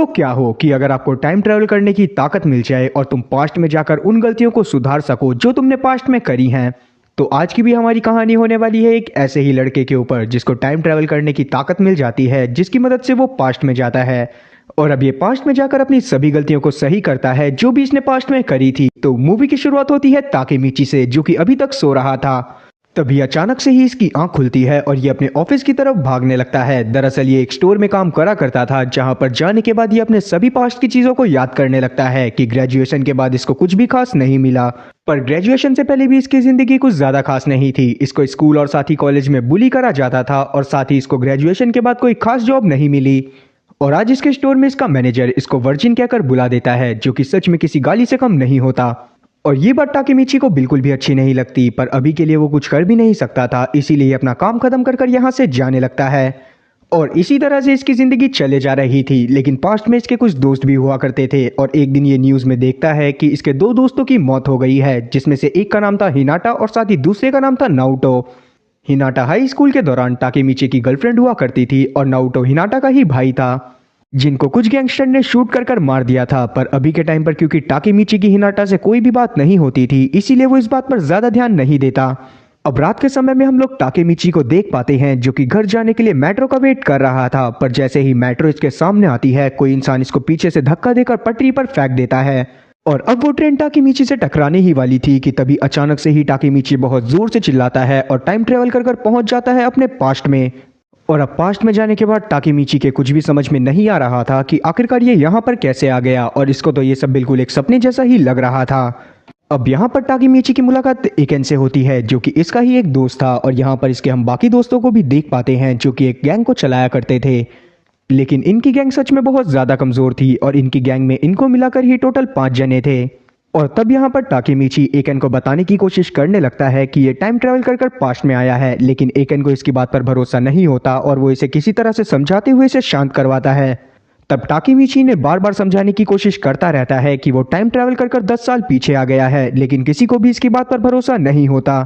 तो क्या हो कि अगर आपको टाइम ट्रैवल करने की ताकत मिल जाए और तुम पास्ट में जाकर उन गलतियों को सुधार सको जो तुमने पास्ट में करी हैं। तो आज की भी हमारी कहानी होने वाली है एक ऐसे ही लड़के के ऊपर जिसको टाइम ट्रैवल करने की ताकत मिल जाती है, जिसकी मदद से वो पास्ट में जाता है और अब ये पास्ट में जाकर अपनी सभी गलतियों को सही करता है जो भी इसने पास्ट में करी थी। तो मूवी की शुरुआत होती है ताकेमीची से, जो कि अभी तक सो रहा था। तभी अचानक से ही इसकी आंख खुलती है और ये अपने ऑफिस की तरफ भागने लगता है। दरअसल ये एक स्टोर में काम करा करता था, जहां पर जाने के बाद ये अपने सभी पास्ट की चीजों को याद करने लगता है कि ग्रेजुएशन के बाद इसको कुछ भी खास नहीं मिला। पर ग्रेजुएशन से पहले भी इसकी जिंदगी कुछ ज्यादा खास नहीं थी। इसको स्कूल और साथ ही कॉलेज में बुली करा जाता था और साथ ही इसको ग्रेजुएशन के बाद कोई खास जॉब नहीं मिली। और आज इसके स्टोर में इसका मैनेजर इसको वर्जिन कहकर बुला देता है, जो कि सच में किसी गाली से कम नहीं होता। और ये बात ताकेमीची को बिल्कुल भी अच्छी नहीं लगती, पर अभी के लिए वो कुछ कर भी नहीं सकता था, इसीलिए अपना काम खत्म कर यहाँ से जाने लगता है। और इसी तरह से इसकी जिंदगी चले जा रही थी। लेकिन पास्ट में इसके कुछ दोस्त भी हुआ करते थे और एक दिन ये न्यूज में देखता है कि इसके दो दोस्तों की मौत हो गई है, जिसमें से एक का नाम था हिनाटा और साथ ही दूसरे का नाम था नाउटो। हिनाटा हाई स्कूल के दौरान ताकेमीची की गर्लफ्रेंड हुआ करती थी और नाउटो हिनाटा का ही भाई था, जिनको कुछ गैंगस्टर ने शूट कर मार दिया था। पर अभी के टाइम पर क्योंकि ताकेमीची की हिनाटा से कोई भी बात नहीं होती थी, इसीलिए वो इस बात पर ज्यादा ध्यान नहीं देता। अब रात के समय में हम लोग ताकेमीची को देख पाते हैं, जो कि घर जाने के लिए मेट्रो का वेट कर रहा था। पर जैसे ही मेट्रो इसके सामने आती है, कोई इंसान इसको पीछे से धक्का देकर पटरी पर फेंक देता है और अब वो ट्रेन ताकेमीची से टकराने ही वाली थी कि तभी अचानक से ही ताकेमीची बहुत जोर से चिल्लाता है और टाइम ट्रेवल कर पहुंच जाता है अपने पास्ट में। और अब पास्ट में जाने के बाद ताकेमीची के कुछ भी समझ में नहीं आ रहा था कि आखिरकार ये यहाँ पर कैसे आ गया, और इसको तो ये सब बिल्कुल एक सपने जैसा ही लग रहा था। अब यहाँ पर ताकेमीची की मुलाकात एकेन से होती है, जो कि इसका ही एक दोस्त था, और यहाँ पर इसके हम बाकी दोस्तों को भी देख पाते हैं जो कि एक गैंग को चलाया करते थे। लेकिन इनकी गैंग सच में बहुत ज्यादा कमजोर थी और इनकी गैंग में इनको मिलाकर ही टोटल 5 जने थे। और तब यहाँ पर ताकेमीची एकेन को बताने की कोशिश करने लगता है कि ये टाइम ट्रैवल कर पास्ट में आया है, लेकिन एकेन को इसकी बात पर भरोसा नहीं होता और वो इसे किसी तरह से समझाते हुए इसे शांत करवाता है। तब ताकेमीची ने बार बार समझाने की कोशिश करता रहता है कि वो टाइम ट्रैवल कर 10 साल पीछे आ गया है, लेकिन किसी को भी इसकी बात पर भरोसा नहीं होता।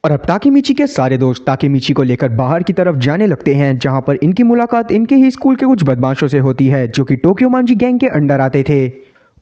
और अब ताकेमीची के सारे दोस्त ताकेमीची को लेकर बाहर की तरफ जाने लगते हैं, जहां पर इनकी मुलाकात इनके ही स्कूल के कुछ बदमाशों से होती है, जो कि टोक्यो मांजी गैंग के अंडर आते थे।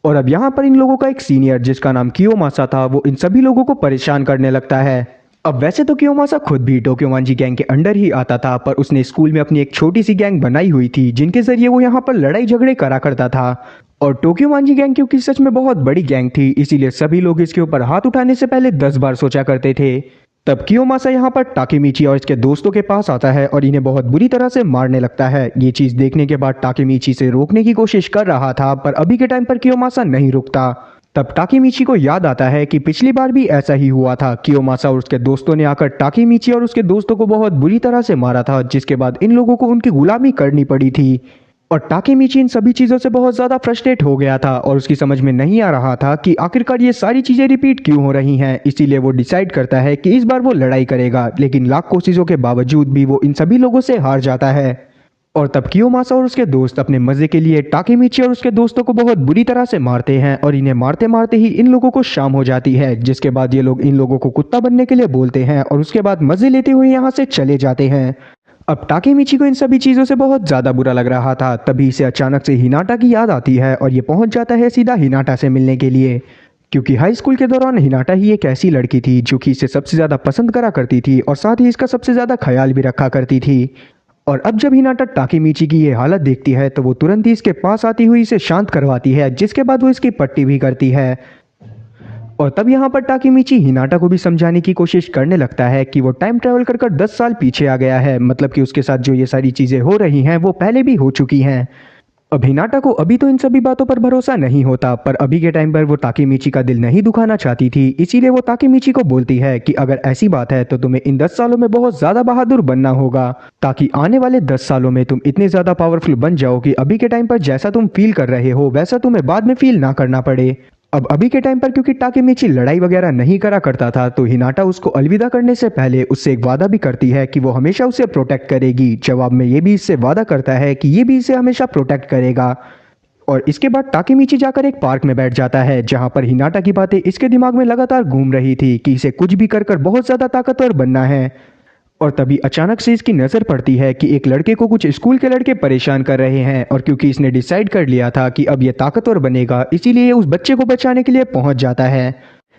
और अब यहाँ पर इन लोगों का एक सीनियर जिसका नाम कियोमासा था, वो इन सभी लोगों को परेशान करने लगता है। अब वैसे तो कियोमासा खुद भी टोक्यो मांजी गैंग के अंडर ही आता था, पर उसने स्कूल में अपनी एक छोटी सी गैंग बनाई हुई थी, जिनके जरिए वो यहाँ पर लड़ाई झगड़े करा करता था। और टोक्यो मांजी गैंग क्योंकि सच में बहुत बड़ी गैंग थी, इसीलिए सभी लोग इसके ऊपर हाथ उठाने से पहले 10 बार सोचा करते थे। तब कियोमासा यहाँ पर ताकेमीची और इसके दोस्तों के पास आता है और इन्हें बहुत बुरी तरह से मारने लगता है। ये चीज देखने के बाद ताकेमीची से रोकने की कोशिश कर रहा था, पर अभी के टाइम पर कियोमासा नहीं रुकता। तब ताकेमीची को याद आता है कि पिछली बार भी ऐसा ही हुआ था। कियोमासा और उसके दोस्तों ने आकर ताकेमीची और उसके दोस्तों को बहुत बुरी तरह से मारा था, जिसके बाद इन लोगों को उनकी गुलामी करनी पड़ी थी। और ताकेमीची इन सभी चीजों से बहुत ज्यादा फ्रस्ट्रेट हो गया था और उसकी समझ में नहीं आ रहा था कि आखिरकार ये सारी चीजें रिपीट क्यों हो रही हैं। इसीलिए वो डिसाइड करता है कि इस बार वो लड़ाई करेगा, लेकिन लाख कोशिशों के बावजूद भी वो इन सभी लोगों से हार जाता है। और तब कियोमासा और उसके दोस्त अपने मजे के लिए ताकेमीची और उसके दोस्तों को बहुत बुरी तरह से मारते हैं और इन्हें मारते मारते ही इन लोगों को शाम हो जाती है, जिसके बाद ये लोग इन लोगों को कुत्ता बनने के लिए बोलते हैं और उसके बाद मजे लेते हुए यहाँ से चले जाते हैं। अब ताकेमीची को इन सभी चीजों से बहुत ज्यादा बुरा लग रहा था। तभी इसे अचानक से हिनाटा की याद आती है और ये पहुंच जाता है सीधा हिनाटा से मिलने के लिए, क्योंकि हाई स्कूल के दौरान हिनाटा ही एक ऐसी लड़की थी जो कि इसे सबसे ज्यादा पसंद करा करती थी और साथ ही इसका सबसे ज्यादा ख्याल भी रखा करती थी। और अब जब हिनाटा ताकेमीची की ये हालत देखती है तो वो तुरंत ही इसके पास आती हुई इसे शांत करवाती है, जिसके बाद वो इसकी पट्टी भी करती है। और तब यहाँ पर ताकेमीची हिनाटा को भी समझाने की कोशिश करने लगता है कि वो टाइम ट्रैवल कर 10 साल पीछे आ गया है, मतलब कि उसके साथ जो ये सारी चीजें हो रही हैं वो पहले भी हो चुकी हैं। अब हिनाटा को अभी तो इन सभी बातों पर भरोसा नहीं होता, पर अभी के टाइम पर वो ताकेमीची का दिल नहीं दुखाना चाहती थी, इसीलिए वो ताकेमीची को बोलती है कि अगर ऐसी बात है तो तुम्हें इन 10 सालों में बहुत ज्यादा बहादुर बनना होगा, ताकि आने वाले 10 सालों में तुम इतने ज्यादा पावरफुल बन जाओ कि अभी के टाइम पर जैसा तुम फील कर रहे हो वैसा तुम्हें बाद में फील ना करना पड़े। अब अभी के टाइम पर क्योंकि ताकेमीची लड़ाई वगैरह नहीं करा करता था, तो हिनाटा उसको अलविदा करने से पहले उससे एक वादा भी करती है कि वो हमेशा उसे प्रोटेक्ट करेगी। जवाब में ये भी इससे वादा करता है कि ये भी इसे हमेशा प्रोटेक्ट करेगा। और इसके बाद ताकेमीची जाकर एक पार्क में बैठ जाता है, जहां पर हिनाटा की बातें इसके दिमाग में लगातार घूम रही थी कि इसे कुछ भी कर बहुत ज्यादा ताकतवर बनना है। और तभी अचानक से इसकी नजर पड़ती है कि एक लड़के को कुछ स्कूल के लड़के परेशान कर रहे हैं, और क्योंकि इसने डिसाइड कर लिया था कि अब ये ताकतवर बनेगा, इसीलिए ये उस बच्चे को बचाने के लिए पहुंच जाता है।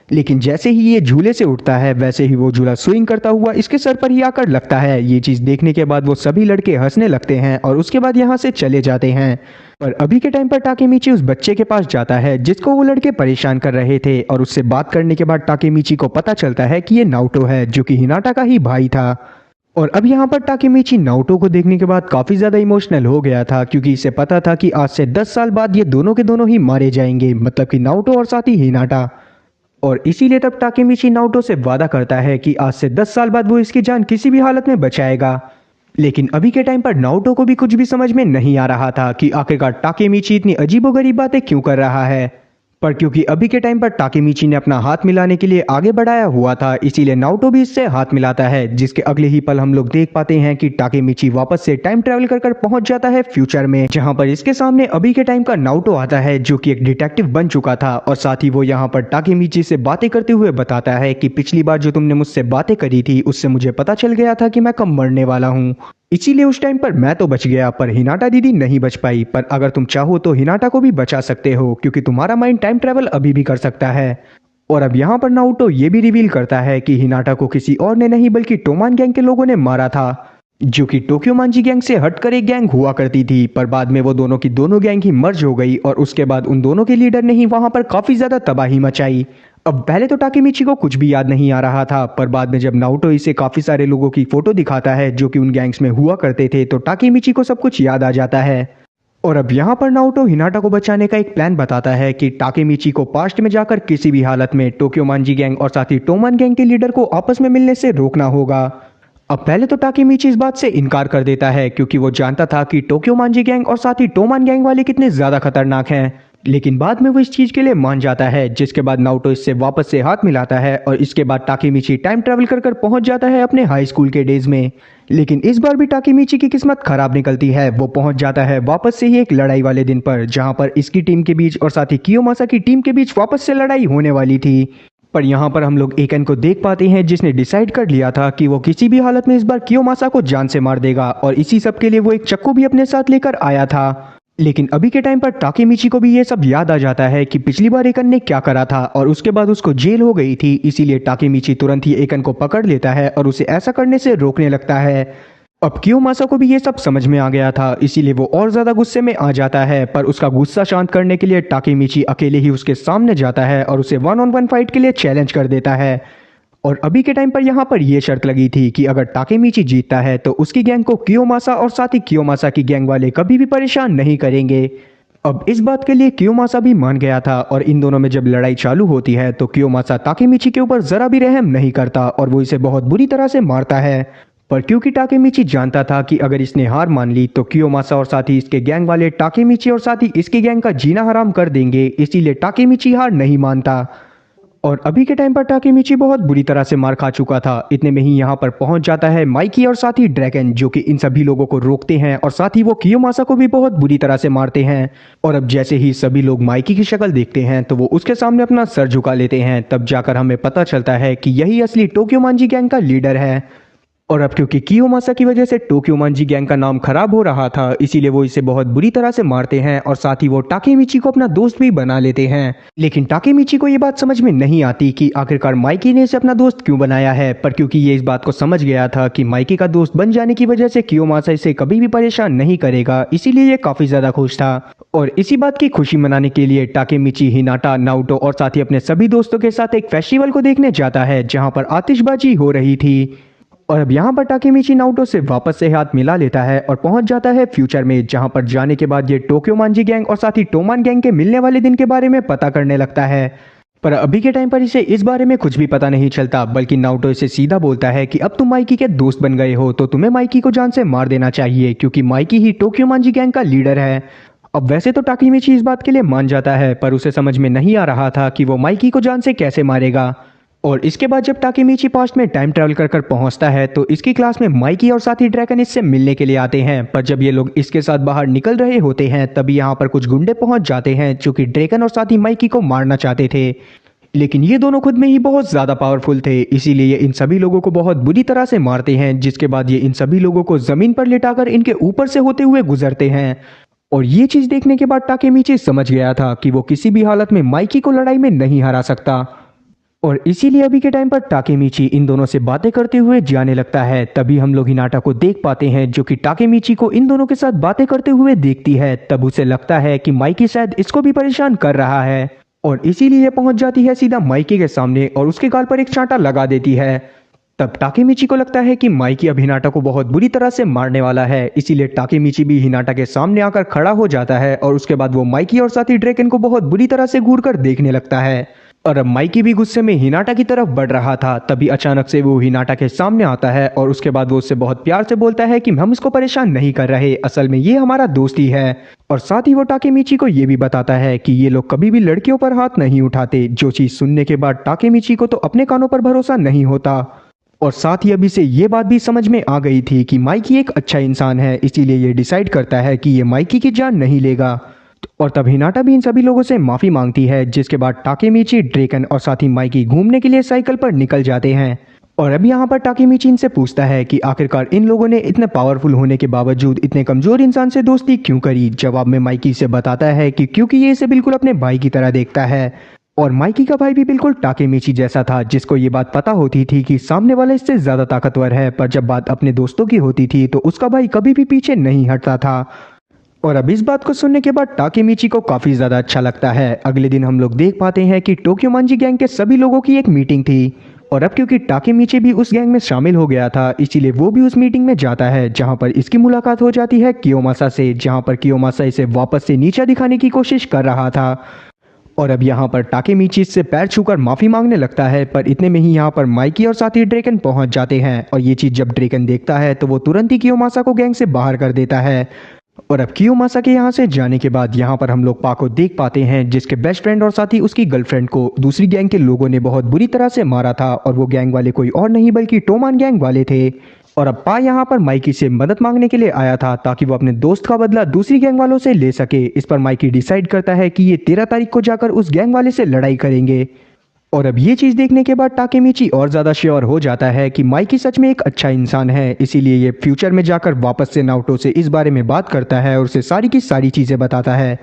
लेकिन जैसे ही ये झूले से उठता है, वैसे ही वो झूला स्विंग करता हुआ इसके सर पर ही आकर लगता है। ये चीज देखने के बाद वो सभी लड़के हंसने लगते हैं और उसके बाद यहाँ से चले जाते हैं। पर अभी के टाइम पर टाकेमीची उस बच्चे के पास जाता है जिसको वो लड़के परेशान कर रहे थे, और उससे बात करने के बाद टाकेमीची को पता चलता है कि ये नारुतो है, जो कि हिनाटा का ही भाई था। और अब यहाँ पर टाकेमीची नारुतो को देखने के बाद काफी ज्यादा इमोशनल हो गया था, क्योंकि इसे पता था कि आज से 10 साल बाद ये दोनों के दोनों ही मारे जाएंगे, मतलब कि नारुतो और साथ ही हिनाटा। और इसीलिए तब टाकेमीची नारुतो से वादा करता है कि आज से 10 साल बाद वो इसकी जान किसी भी हालत में बचाएगा। लेकिन अभी के टाइम पर नारुतो को भी कुछ भी समझ में नहीं आ रहा था कि आखिरकार टाकेमीची इतनी अजीबोगरीब बातें क्यों कर रहा है। पर क्योंकि अभी के टाइम पर टाकेमीची ने अपना हाथ मिलाने के लिए आगे बढ़ाया हुआ था, इसीलिए नारुतो भी इससे हाथ मिलाता है, जिसके अगले ही पल हम लोग देख पाते हैं कि टाकेमीची वापस से टाइम ट्रैवल कर पहुंच जाता है फ्यूचर में, जहां पर इसके सामने अभी के टाइम का नारुतो आता है, जो कि एक डिटेक्टिव बन चुका था। और साथ ही वो यहाँ पर टाकेमीची से बातें करते हुए बताता है कि पिछली बार जो तुमने मुझसे बातें करी थी, उससे मुझे पता चल गया था कि मैं कब मरने वाला हूँ, इसीलिए उस टाइम पर मैं तो बच गया, पर हिनाटा दीदी नहीं बच पाई। पर अगर तुम चाहो तो हिनाटा को भी बचा सकते हो, क्योंकि तुम्हारा माइंड टाइम ट्रैवल अभी भी कर सकता है। और अब यहाँ पर नारुतो ये भी रिवील करता है कि हिनाटा को किसी और ने नहीं बल्कि टोमान गैंग के लोगों ने मारा था, जो कि टोक्यो मांजी गैंग से हटकर एक गैंग हुआ करती थी। पर बाद में वो दोनों की दोनों गैंग ही मर्ज हो गई, और उसके बाद उन दोनों के लीडर ने ही वहां पर काफी ज्यादा तबाही मचाई। अब पहले तो टाकेमीची को कुछ भी याद नहीं आ रहा था, पर बाद में जब नारुतो इसे काफी सारे लोगों की फोटो दिखाता है जो कि उन गैंग्स में हुआ करते थे, तो टाकेमीची को सब कुछ याद आ जाता है। और अब यहाँ पर नारुतो हिनाटा को बचाने का एक प्लान बताता है कि टाकेमीची को पास्ट में जाकर किसी भी हालत में टोक्यो मांजी गैंग और साथ ही टोमान गैंग के लीडर को आपस में मिलने से रोकना होगा। अब पहले तो टाकेमीची इस बात से इनकार कर देता है, क्योंकि वो जानता था कि टोक्यो मांजी गैंग और साथ ही टोमान गैंग वाले कितने ज्यादा खतरनाक हैं। लेकिन बाद में वो इस चीज के लिए मान जाता है, जिसके बाद नारुतो इससे वापस से हाथ मिलाता है, और इसके बाद टाकेमीची टाइम ट्रैवल कर पहुंच जाता है अपने हाई स्कूल के डेज में। लेकिन इस बार भी टाकेमीची की किस्मत खराब निकलती है। वो पहुंच जाता है वापस से ही एक लड़ाई वाले दिन पर, जहां पर इसकी टीम के बीच और साथ ही कियोमासा की टीम के बीच वापस से लड़ाई होने वाली थी। पर यहाँ पर हम लोग एकन को देख पाते हैं, जिसने डिसाइड कर लिया था कि वो किसी भी हालत में इस बार कियोमासा को जान से मार देगा, और इसी सब के लिए वो एक चाकू भी अपने साथ लेकर आया था। लेकिन अभी के टाइम पर टाकेमीची को भी ये सब याद आ जाता है कि पिछली बार एकन ने क्या करा था, और उसके बाद उसको जेल हो गई थी। इसीलिए टाकेमीची तुरंत ही एकन को पकड़ लेता है और उसे ऐसा करने से रोकने लगता है। अब कियोमासा को भी ये सब समझ में आ गया था, इसीलिए वो और ज्यादा गुस्से में आ जाता है। पर उसका गुस्सा शांत करने के लिए टाकेमीची अकेले ही उसके सामने जाता है और उसे 1-on-1 फाइट के लिए चैलेंज कर देता है। और अभी के टाइम पर यहाँ पर यह शर्त लगी थी कि अगर टाकेमीची जीतता है तो उसकी गैंग को कियोमासा और साथ ही कियोमासा की गैंग वाले कभी भी परेशान नहीं करेंगे। अब इस बात के लिए कियोमासा भी मान गया था, और इन दोनों में जब लड़ाई चालू होती है तो कियोमासा टाकेमीची के ऊपर जरा भी रहम नहीं करता, और वो इसे बहुत बुरी तरह से मारता है। पर क्योंकि टाकेमीची जानता था कि अगर इसने हार मान ली तो कियोमासा और साथ ही इसके गैंग वाले टाकेमीची और साथ ही इसकी गैंग का जीना हराम कर देंगे, इसीलिए टाकेमीची हार नहीं मानता। और अभी के टाइम पर टाकेमीची बहुत बुरी तरह से मार खा चुका था। इतने में ही यहाँ पर पहुंच जाता है माइकी और साथ ही ड्रैगन, जो कि इन सभी लोगों को रोकते हैं, और साथ ही वो कियोमासा को भी बहुत बुरी तरह से मारते हैं। और अब जैसे ही सभी लोग माइकी की शक्ल देखते हैं तो वो उसके सामने अपना सर झुका लेते हैं। तब जाकर हमें पता चलता है कि यही असली टोक्यो मांजी गैंग का लीडर है। और अब क्योंकि कियोमासा की वजह से टोक्यो मांजी गैंग का नाम खराब हो रहा था, इसीलिए वो इसे बहुत बुरी तरह से मारते हैं, और साथ ही वो टाकेमीची को अपना दोस्त भी बना लेते हैं। लेकिन टाकेमीची को ये बात समझ में नहीं आती कि आखिरकार माइकी ने इसे अपना दोस्त क्यों बनाया है। पर क्योंकि ये इस बात को समझ गया था कि माइकी का दोस्त बन जाने की वजह से कियोमासा इसे कभी भी परेशान नहीं करेगा, इसीलिए ये काफी ज्यादा खुश था। और इसी बात की खुशी मनाने के लिए टाकेमीची, हिनाटा, नारुतो और साथ ही अपने सभी दोस्तों के साथ एक फेस्टिवल को देखने जाता है, जहां पर आतिशबाजी हो रही थी। और अब यहाँ पर टाकेमीची नारुतो से वापस से हाथ मिला लेता है और पहुंच जाता है फ्यूचर में, जहां पर जाने के बाद ये टोक्यो मांजी गैंग और साथ ही टोमान गैंग के मिलने वाले दिन के बारे में पता करने लगता है। पर अभी के टाइम पर इसे इस बारे में कुछ भी पता नहीं चलता, बल्कि नारुतो इसे सीधा बोलता है कि अब तुम माइकी के दोस्त बन गए हो तो तुम्हें माइकी को जान से मार देना चाहिए, क्योंकि माइकी ही टोक्यो मांजी गैंग का लीडर है। अब वैसे तो टाकेमीची इस बात के लिए मान जाता है, पर उसे समझ में नहीं आ रहा था कि वो माइकी को जान से कैसे मारेगा। और इसके बाद जब टाकेमीची पास्ट में टाइम ट्रैवल कर पहुंचता है तो इसकी क्लास में माइकी और साथ ही ड्रैगन इससे मिलने के लिए आते हैं। पर जब ये लोग इसके साथ बाहर निकल रहे होते हैं तभी यहाँ पर कुछ गुंडे पहुंच जाते हैं, जो कि ड्रैगन और साथ ही माइकी को मारना चाहते थे। लेकिन ये दोनों खुद में ही बहुत ज़्यादा पावरफुल थे, इसीलिए ये इन सभी लोगों को बहुत बुरी तरह से मारते हैं, जिसके बाद ये इन सभी लोगों को ज़मीन पर लिटाकर इनके ऊपर से होते हुए गुजरते हैं। और ये चीज़ देखने के बाद टाकेमीची समझ गया था कि वो किसी भी हालत में माइकी को लड़ाई में नहीं हरा सकता, और इसीलिए अभी के टाइम पर टाकेमीची इन दोनों से बातें करते हुए जाने लगता है। तभी हम लोग हिनाटा को देख पाते हैं, जो कि टाकेमीची को इन दोनों के साथ बातें करते हुए देखती है। तब उसे लगता है कि माइकी शायद इसको भी परेशान कर रहा है, और इसीलिए ये पहुंच जाती है सीधा माइकी के सामने और उसके गाल पर एक चांटा लगा देती है। तब टाकेमीची को लगता है कि माइकी अब हिनाटा को बहुत बुरी तरह से मारने वाला है, इसीलिए टाकेमीची भी हिनाटा के सामने आकर खड़ा हो जाता है, और उसके बाद वो माइकी और साथी ड्रैकन को बहुत बुरी तरह से घूरकर देखने लगता है। और अब माइकी भी गुस्से में हिनाटा की तरफ बढ़ रहा था। तभी अचानक से वो हिनाटा के सामने आता है, और उसके बाद वो उससे बहुत प्यार से बोलता है कि हम इसको परेशान नहीं कर रहे, असल में ये हमारा दोस्त ही है। और साथ ही वो टाकेमीची को ये भी बताता है कि ये लोग कभी भी लड़कियों पर हाथ नहीं उठाते, जो चीज़ सुनने के बाद टाकेमीची को तो अपने कानों पर भरोसा नहीं होता। और साथ ही अभी से ये बात भी समझ में आ गई थी कि माइकी एक अच्छा इंसान है, इसीलिए ये डिसाइड करता है कि ये माइकी की जान नहीं लेगा। और तब हिनाटा भी इन सभी लोगों से माफ़ी मांगती है, जिसके बाद टाकेमीची, ड्रेकन और साथ ही माइकी घूमने के लिए साइकिल पर निकल जाते हैं। और अब यहाँ पर टाकेमीची इनसे पूछता है कि आखिरकार इन लोगों ने इतने पावरफुल होने के बावजूद इतने कमज़ोर इंसान से दोस्ती क्यों करी। जवाब में माइकी से बताता है कि क्योंकि ये इसे बिल्कुल अपने भाई की तरह देखता है, और माइकी का भाई भी बिल्कुल टाकेमीची जैसा था, जिसको ये बात पता होती थी कि सामने वाला इससे ज़्यादा ताकतवर है, पर जब बात अपने दोस्तों की होती थी तो उसका भाई कभी भी पीछे नहीं हटता था। और अब इस बात को सुनने के बाद टाकेमीची को काफ़ी ज़्यादा अच्छा लगता है। अगले दिन हम लोग देख पाते हैं कि टोक्यो मांजी गैंग के सभी लोगों की एक मीटिंग थी, और अब क्योंकि टाकेमीची भी उस गैंग में शामिल हो गया था, इसीलिए वो भी उस मीटिंग में जाता है, जहां पर इसकी मुलाकात हो जाती है कियोमासा से, जहां पर कियोमासा इसे वापस से नीचा दिखाने की कोशिश कर रहा था। और अब यहाँ पर टाकेमीची इससे पैर छूकर माफ़ी मांगने लगता है, पर इतने में ही यहाँ पर माइकी और साथी ड्रेकन पहुंच जाते हैं, और ये चीज़ जब ड्रेकन देखता है तो वो तुरंत ही कियोमासा को गैंग से बाहर कर देता है। और अब कियोमासा के यहाँ से जाने के बाद यहाँ पर हम लोग पा को देख पाते हैं, जिसके बेस्ट फ्रेंड और साथ ही उसकी गर्लफ्रेंड को दूसरी गैंग के लोगों ने बहुत बुरी तरह से मारा था, और वो गैंग वाले कोई और नहीं बल्कि टोमान गैंग वाले थे। और अब पा यहाँ पर माइकी से मदद मांगने के लिए आया था, ताकि वो अपने दोस्त का बदला दूसरी गैंग वालों से ले सके। इस पर माइकी डिसाइड करता है कि ये 13 तारीख को जाकर उस गैंग वाले से लड़ाई करेंगे। और अब ये चीज़ देखने के बाद टाकेमीची और ज़्यादा श्योर हो जाता है कि माइकी सच में एक अच्छा इंसान है, इसीलिए ये फ्यूचर में जाकर वापस से नाउटो से इस बारे में बात करता है और उसे सारी की सारी चीज़ें बताता है।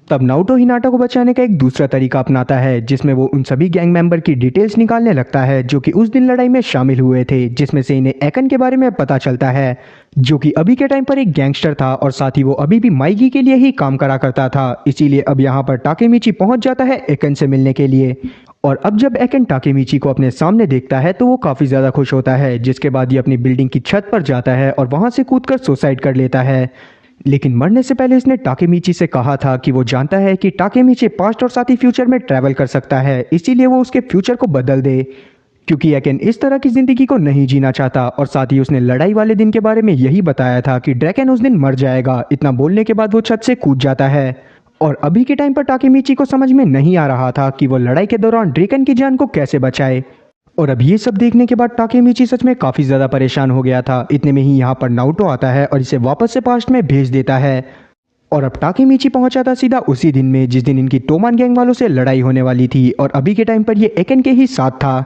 तब नाउटो हिनाटा को बचाने का एक दूसरा तरीका अपनाता है, जिसमें वो उन सभी गैंग मेंबर की डिटेल्स निकालने लगता है जो कि उस दिन लड़ाई में शामिल हुए थे, जिसमें से इन्हें एकन के बारे में पता चलता है, जो कि अभी के टाइम पर एक गैंगस्टर था, और साथ ही वो अभी भी माइकी के लिए ही काम करा करता था। इसीलिए अब यहाँ पर टाकेमीची पहुंच जाता है एकन से मिलने के लिए। और अब जब एकन टाकेमीची को अपने सामने देखता है तो वो काफ़ी ज़्यादा खुश होता है, जिसके बाद ये अपनी बिल्डिंग की छत पर जाता है और वहाँ से कूदकर सुसाइड कर लेता है। लेकिन मरने से पहले उसने टाकेमीची से कहा था कि वो जानता है कि टाकेमीची पास्ट और साथ ही फ्यूचर में ट्रैवल कर सकता है, इसीलिए वो उसके फ्यूचर को बदल दे, क्योंकि एकन इस तरह की ज़िंदगी को नहीं जीना चाहता। और साथ ही उसने लड़ाई वाले दिन के बारे में यही बताया था कि ड्रैकन उस दिन मर जाएगा। इतना बोलने के बाद वो छत से कूद जाता है, और अभी के टाइम पर टाकेमीची को समझ में नहीं आ रहा था कि वो लड़ाई के दौरान ड्रैकन की जान को कैसे बचाए। और अब ये सब देखने के बाद टाकेमीची सच में काफ़ी ज़्यादा परेशान हो गया था। इतने में ही यहाँ पर नाउटो आता है और इसे वापस से पास्ट में भेज देता है। और अब टाकेमीची पहुंचा था सीधा उसी दिन में जिस दिन इनकी टोमान गैंग वालों से लड़ाई होने वाली थी, और अभी के टाइम पर ये एकन के ही साथ था।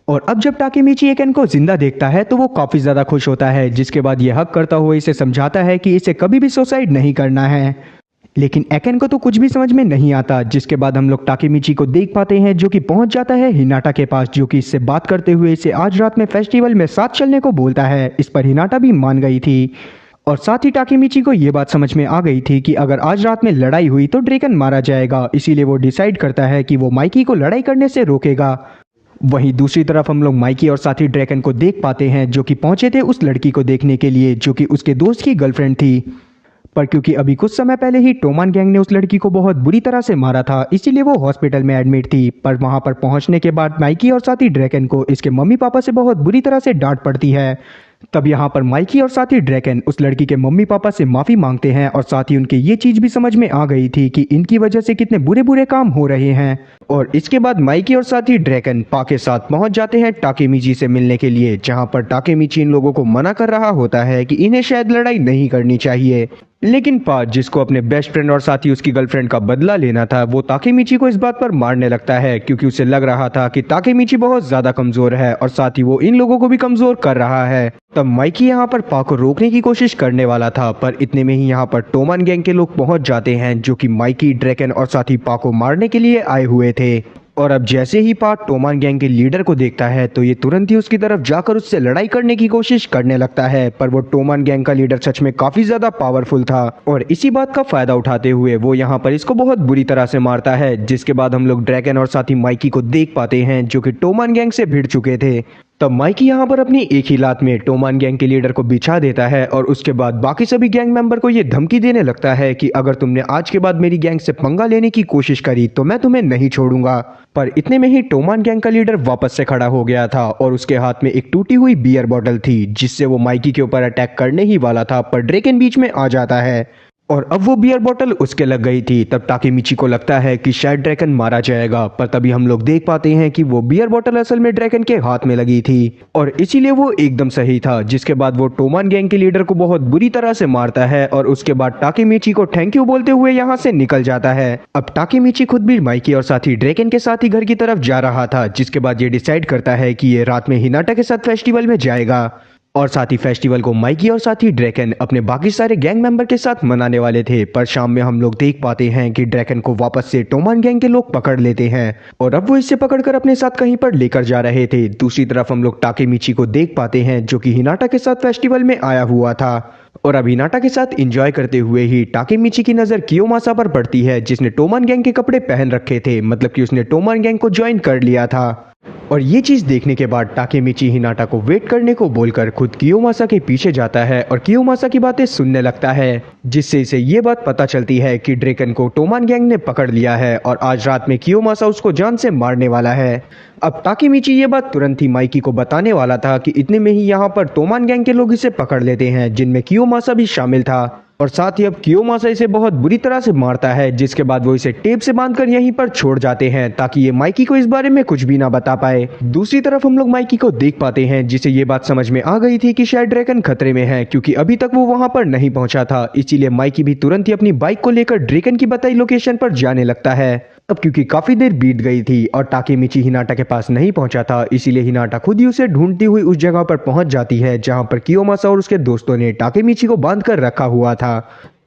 और अब जब टाकेमीची एकन को जिंदा देखता है तो वो काफ़ी ज़्यादा खुश होता है, जिसके बाद ये हक करता हुआ इसे समझाता है कि इसे कभी भी सुसाइड नहीं करना है। लेकिन एकन को तो कुछ भी समझ में नहीं आता, जिसके बाद हम लोग टाकेमीची को देख पाते हैं जो कि पहुंच जाता है हिनाटा के पास, जो कि इससे बात करते हुए इसे आज रात में फेस्टिवल में साथ चलने को बोलता है। इस पर हिनाटा भी मान गई थी, और साथ ही टाकेमीची को यह बात समझ में आ गई थी कि अगर आज रात में लड़ाई हुई तो ड्रैकन मारा जाएगा, इसीलिए वो डिसाइड करता है कि वो माइकी को लड़ाई करने से रोकेगा। वहीं दूसरी तरफ हम लोग माइकी और साथी ड्रैकन को देख पाते हैं जो कि पहुंचे थे उस लड़की को देखने के लिए, जो कि उसके दोस्त की गर्लफ्रेंड थी। पर क्योंकि अभी कुछ समय पहले ही टोमान गैंग ने उस लड़की को बहुत बुरी तरह से मारा था, इसीलिए वो हॉस्पिटल में एडमिट थी। पर वहां पर पहुंचने के बाद माइकी और साथी ड्रैकन को इसके मम्मी पापा से बहुत बुरी तरह से डांट पड़ती है। तब यहाँ पर माइकी और साथी ड्रैकन उस लड़की के मम्मी पापा से माफ़ी मांगते हैं, और साथ ही उनके ये चीज़ भी समझ में आ गई थी कि इनकी वजह से कितने बुरे बुरे काम हो रहे हैं। और इसके बाद माइकी और साथी ड्रैकन पा के साथ पहुंच जाते हैं टाकेमीची से मिलने के लिए, जहां पर टाकेमीची इन लोगों को मना कर रहा होता है कि इन्हें शायद लड़ाई नहीं करनी चाहिए। लेकिन पाज जिसको अपने बेस्ट फ्रेंड और साथ ही उसकी गर्लफ्रेंड का बदला लेना था, वो ताकेमीची को इस बात पर मारने लगता है क्योंकि उसे लग रहा था कि ताकेमीची बहुत ज्यादा कमजोर है और साथ ही वो इन लोगों को भी कमजोर कर रहा है। तब माइकी यहाँ पर पा को रोकने की कोशिश करने वाला था, पर इतने में ही यहाँ पर टोमान गैंग के लोग पहुंच जाते हैं जो कि माइकी, ड्रैकन और साथ ही पा को मारने के लिए आए हुए थे। और अब जैसे ही पा टोमान गैंग के लीडर को देखता है तो ये तुरंत ही उसकी तरफ जाकर उससे लड़ाई करने की कोशिश करने लगता है, पर वो टोमान गैंग का लीडर सच में काफी ज्यादा पावरफुल था और इसी बात का फायदा उठाते हुए वो यहाँ पर इसको बहुत बुरी तरह से मारता है। जिसके बाद हम लोग ड्रैगन और साथ ही माइकी को देख पाते हैं जो कि टोमान गैंग से भिड़ चुके थे। तब माइकी यहाँ पर अपनी एक ही लात में टोमान गैंग के लीडर को बिछा देता है और उसके बाद बाकी सभी गैंग मेंबर को ये धमकी देने लगता है कि अगर तुमने आज के बाद मेरी गैंग से पंगा लेने की कोशिश करी तो मैं तुम्हें नहीं छोड़ूंगा। पर इतने में ही टोमान गैंग का लीडर वापस से खड़ा हो गया था और उसके हाथ में एक टूटी हुई बियर बॉटल थी जिससे वो माइकी के ऊपर अटैक करने ही वाला था, पर ड्रैकन बीच में आ जाता है और अब वो बियर बोतल उसके लग गई थी। तब ताकेमीची को लगता है कि शायद ड्रैकन मारा जाएगा, पर तभी हम लोग देख पाते हैं कि वो बियर बोतल असल में ड्रैकन के हाथ में लगी थी और इसीलिए वो एकदम सही था। जिसके बाद वो टोमान गैंग के लीडर को बहुत बुरी तरह से मारता है और उसके बाद ताकेमीची को थैंक यू बोलते हुए यहाँ से निकल जाता है। अब ताकेमीची खुद भी माइकी और साथ ही ड्रैकन के साथ ही घर की तरफ जा रहा था, जिसके बाद ये डिसाइड करता है कि ये रात में हिनाटा के साथ फेस्टिवल में जाएगा और साथ ही फेस्टिवल को माइकी और साथ ही ड्रैकन अपने बाकी सारे गैंग मेंबर के साथ मनाने वाले थे। पर शाम में हम लोग देख पाते हैं कि ड्रैकन को वापस से टोमान गैंग के लोग पकड़ लेते हैं और अब वो इसे पकड़कर अपने साथ कहीं पर लेकर जा रहे थे। दूसरी तरफ हम लोग ताकेमीची को देख पाते हैं जो कि हिनाटा के साथ फेस्टिवल में आया हुआ था और अब हिनाटा के साथ एंजॉय करते हुए ही ताकेमीची की नजर कियोमासा पर पड़ती है जिसने टोमान गैंग के कपड़े पहन रखे थे, मतलब कि उसने टोमान गैंग को ज्वाइन कर लिया था। और ये चीज देखने के बाद ताकेमीची हिनाटा को वेट करने को बोलकर खुद कियोमासा के पीछे जाता है और कियोमासा की बातें सुनने लगता है, जिससे इसे ये बात पता चलती है कि ड्रैकन को टोमान गैंग ने पकड़ लिया है और आज रात में कियोमासा उसको जान से मारने वाला है। अब ताकेमीची ये बात तुरंत ही माइकी को बताने वाला था कि इतने में ही यहाँ पर टोमान गैंग के लोग इसे पकड़ लेते हैं जिनमें कियोमासा भी शामिल था और साथ ही अब कियोमासा इसे बहुत बुरी तरह से मारता है। जिसके बाद वो इसे टेप से बांधकर यहीं पर छोड़ जाते हैं ताकि ये माइकी को इस बारे में कुछ भी ना बता पाए। दूसरी तरफ हम लोग माइकी को देख पाते हैं जिसे ये बात समझ में आ गई थी कि शायद ड्रैकन खतरे में है क्योंकि अभी तक वो वहां पर नहीं पहुंचा था। इसीलिए माइकी भी तुरंत ही अपनी बाइक को लेकर ड्रैकन की बताई लोकेशन पर जाने लगता है। अब क्योंकि काफी देर बीत गई थी और ताकेमीची हिनाटा के पास नहीं पहुंचा था, इसीलिए हिनाटा खुद ही उसे ढूंढती हुई उस जगह पर पहुंच जाती है जहां पर कियोमासा और उसके दोस्तों ने ताकेमीची को बांध कर रखा हुआ था।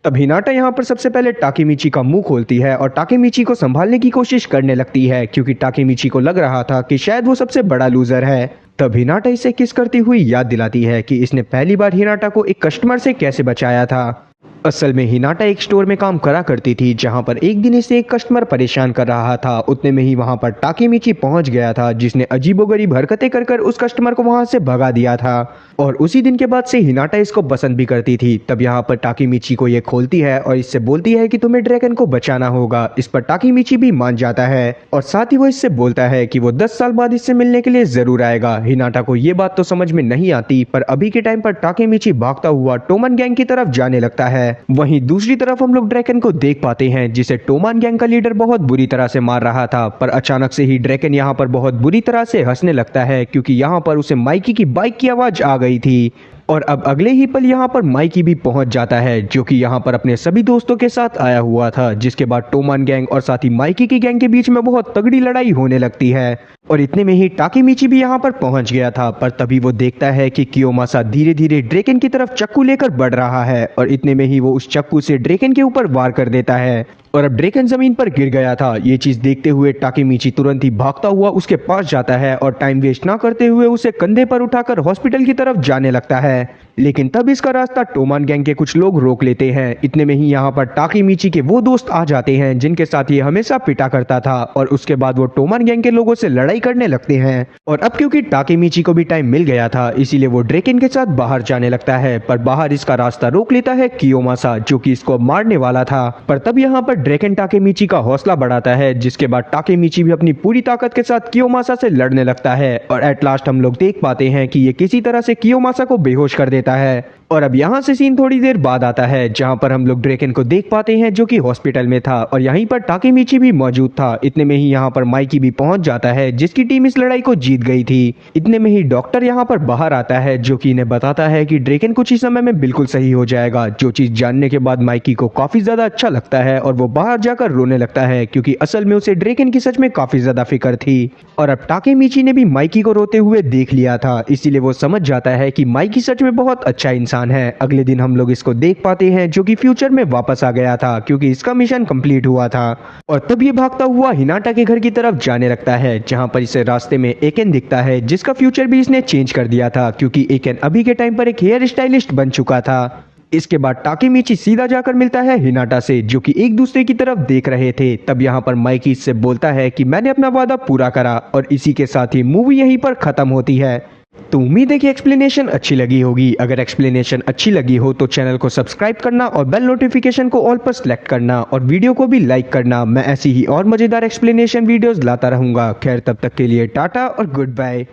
तब हिनाटा यहाँ पर सबसे पहले ताकेमीची का मुंह खोलती है और ताकेमीची को संभालने की कोशिश करने लगती है क्योंकि ताकेमीची को लग रहा था कि शायद वो सबसे बड़ा लूजर है। तब हिनाटा इसे किस करती हुई याद दिलाती है कि इसने पहली बार हिनाटा को एक कस्टमर से कैसे बचाया था। असल में हिनाटा एक स्टोर में काम करा करती थी जहां पर एक दिन इसे एक कस्टमर परेशान कर रहा था। उतने में ही वहां पर ताकेमीची पहुंच गया था जिसने अजीबोगरीब हरकतें कर कर उस कस्टमर को वहां से भगा दिया था और उसी दिन के बाद से हिनाटा इसको पसंद भी करती थी। तब यहाँ पर ताकेमीची को ये खोलती है और इससे बोलती है कि तुम्हें ड्रैगन को बचाना होगा। इस पर ताकेमीची भी मान जाता है और साथ ही वो इससे बोलता है कि वो 10 साल बाद इससे मिलने के लिए जरूर आएगा। हिनाटा को ये बात तो समझ में नहीं आती, पर अभी के टाइम पर ताकेमीची भागता हुआ टोमान गैंग की तरफ जाने लगता है। वहीं दूसरी तरफ हम लोग ड्रैकन को देख पाते हैं जिसे टोमान गैंग का लीडर बहुत बुरी तरह से मार रहा था, पर अचानक से ही ड्रैकन यहाँ पर बहुत बुरी तरह से हंसने लगता है क्योंकि यहाँ पर उसे माइकी की बाइक की आवाज आ गई थी। और अब अगले ही पल यहाँ पर माइकी भी पहुंच जाता है जो कि यहाँ पर अपने सभी दोस्तों के साथ आया हुआ था। जिसके बाद टोमान गैंग और साथ ही माइकी की गैंग के बीच में बहुत तगड़ी लड़ाई होने लगती है और इतने में ही ताकेमीची भी यहाँ पर पहुंच गया था। पर तभी वो देखता है कि कियोमासा धीरे धीरे ड्रैकन की तरफ चाकू लेकर बढ़ रहा है और इतने में ही वो उस चाकू से ड्रैकन के ऊपर वार कर देता है और अब ड्रैकन जमीन पर गिर गया था। ये चीज देखते हुए ताकेमीची तुरंत ही भागता हुआ उसके पास जाता है और टाइम वेस्ट ना करते हुए उसे कंधे पर उठाकर हॉस्पिटल की तरफ जाने लगता है। लेकिन तब इसका रास्ता टोमान गैंग के कुछ लोग रोक लेते हैं। इतने में ही यहाँ पर ताकेमीची के वो दोस्त आ जाते हैं जिनके साथ ये हमेशा पिटा करता था और उसके बाद वो टोमान गैंग के लोगों से लड़ाई करने लगते हैं। और अब क्योंकि ताकेमीची को भी टाइम मिल गया था इसीलिए वो ड्रैकन के साथ बाहर जाने लगता है, पर बाहर इसका रास्ता रोक लेता है कियोमासा जो कि इसको मारने वाला था। पर तब यहाँ पर ड्रैकन ताकेमीची का हौसला बढ़ाता है जिसके बाद ताकेमीची भी अपनी पूरी ताकत के साथ कियोमासा से लड़ने लगता है और एट लास्ट हम लोग देख पाते हैं कि ये किसी तरह से कियोमासा को बेहोश कर देता है। और अब यहाँ से सीन थोड़ी देर बाद आता है जहाँ पर हम लोग ड्रेकन को देख पाते हैं जो कि हॉस्पिटल में था और यहीं पर टाकेमीची भी मौजूद था। इतने में ही यहाँ पर माइकी भी पहुंच जाता है जिसकी टीम इस लड़ाई को जीत गई थी। इतने में ही डॉक्टर यहाँ पर बाहर आता है जो कि इन्हें बताता है कि ड्रेकन कुछ ही समय में बिल्कुल सही हो जाएगा। जो चीज जानने के बाद माइकी को काफी ज्यादा अच्छा लगता है और वो बाहर जाकर रोने लगता है क्योंकि असल में उसे ड्रेकन की सच में काफी ज्यादा फिक्र थी। और अब टाकेमीची ने भी माइकी को रोते हुए देख लिया था, इसीलिए वो समझ जाता है कि माइकी सच में बहुत अच्छा इंसान है। अगले दिन हम लोग इसको देख पाते हैं जो कि फ्यूचर में वापस आ गया था क्योंकि इसका मिशन कंप्लीट हुआ था। और तब ये भागता हुआ हिनाटा के घर की तरफ जाने लगता है जहां पर इसे रास्ते में एकेन दिखता है जिसका फ्यूचर भी इसने चेंज कर दिया था क्योंकि एकेन अभी के टाइम पर एक हेयर स्टाइलिस्ट बन चुका था। इसके बाद टाकेमीची सीधा जाकर मिलता है हिनाटा से जो कि एक दूसरे की तरफ देख रहे थे। तब यहाँ पर माइकी इससे बोलता है कि मैंने अपना वादा पूरा करा और इसी के साथ ही मूवी यहीं पर खत्म होती है। तो उम्मीद है कि एक्सप्लेनेशन अच्छी लगी होगी। अगर एक्सप्लेनेशन अच्छी लगी हो तो चैनल को सब्सक्राइब करना और बेल नोटिफिकेशन को ऑल पर सेलेक्ट करना और वीडियो को भी लाइक करना। मैं ऐसी ही और मजेदार एक्सप्लेनेशन वीडियोस लाता रहूंगा। खैर तब तक के लिए टाटा और गुड बाय।